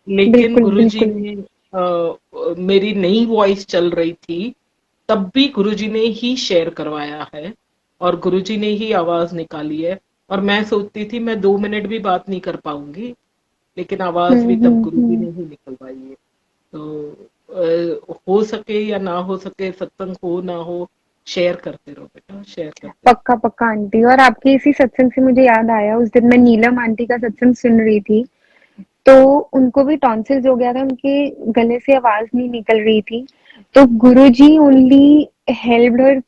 लेकिन बिल्कुल गुरुजी बिल्कुल। ने मेरी नई वॉइस चल रही थी, तब भी गुरुजी ने ही शेयर करवाया है और गुरुजी ने ही आवाज निकाली है। और मैं सोचती थी मैं 2 मिनट भी बात नहीं कर पाऊंगी, लेकिन आवाज भी तब गुरुजी ने ही निकलवाई है। तो हो सके या ना हो सके, सत्संग हो ना हो, शेयर करते रहो बेटा, शेयर करते पक्का पक्का आंटी। और आपके इसी सत्संग से मुझे याद आया, उस दिन मैं नीलम आंटी का सत्संग सुन रही थी, तो उनको भी टॉन्सिल्स हो गया था, उनके गले से आवाज नहीं निकल रही थी। तो गुरुजी ओनली हेल्प्ड हर,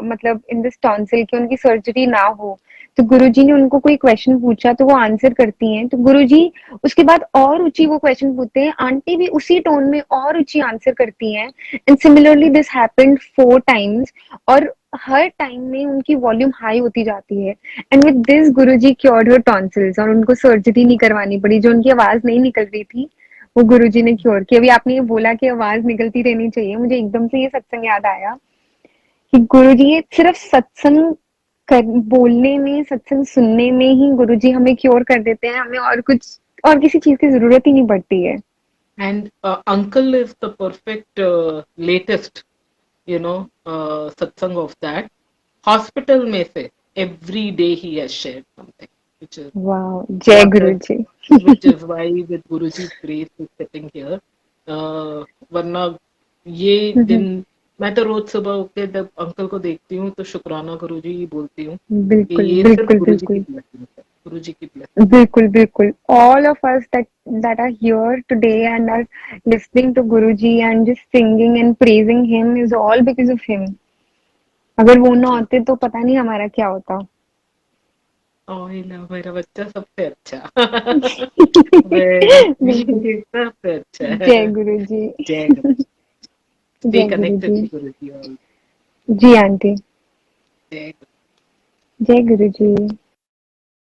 मतलब इन दिस टॉन्सिल, कि उनकी सर्जरी ना हो। तो गुरुजी ने उनको कोई क्वेश्चन पूछा तो वो आंसर करती हैं, तो गुरुजी उसके बाद और ऊंची वो क्वेश्चन पूछते हैं, आंटी भी उसी टोन में और ऊंची आंसर करती हैं। And similarly this happened 4 times, और हर टाइम में उनकी वॉल्यूम हाई होती जाती है। And with this Guruji cured her tonsils, और उनको सर्जरी नहीं करवानी पड़ी। जो उनकी आवाज नहीं निकल रही थी, वो गुरुजी ने क्योर की। अभी आपने ये बोला कि आवाज निकलती रहनी चाहिए, मुझे एकदम से ये सत्संग याद आया कि गुरुजी ये सिर्फ सत्संग कर बोलने में, सत्संग सुनने में ही गुरुजी हमें क्योर कर देते हैं, हमें और कुछ और किसी चीज की जरूरत ही नहीं पड़ती है। And uncle is the perfect latest satsang of that. Hospital में से every day he has shared something, which is वाह, जय what is, Guruji. which is why with Guruji's grace is sitting here. वरना ये दिन, मैं तो रोज सुबह उठ के जब अंकल को देखती हूँ तो शुक्राना गुरुजी ही बोलती हूँ कि बिल्कुल ये सिर्फ बिल्कुल गुरुजी की बिल्कुल। ब्लेसिंग है, गुरुजी की ब्लेसिंग। बिल्कुल बिल्कुल। All of us that are here today and are listening to Guruji and just singing and praising him is all because of him. अगर वो ना जी, होते तो पता नहीं हमारा क्या होता। ओह मेरा बच्चा सबसे अच्छा वेरी स्वीट, सबसे अच्छा जय है। गुरुजी। जय गुरु, stay जय connected Guruji. to Guruji all. जी आंटी। Jai Guru. जय गुरुजी।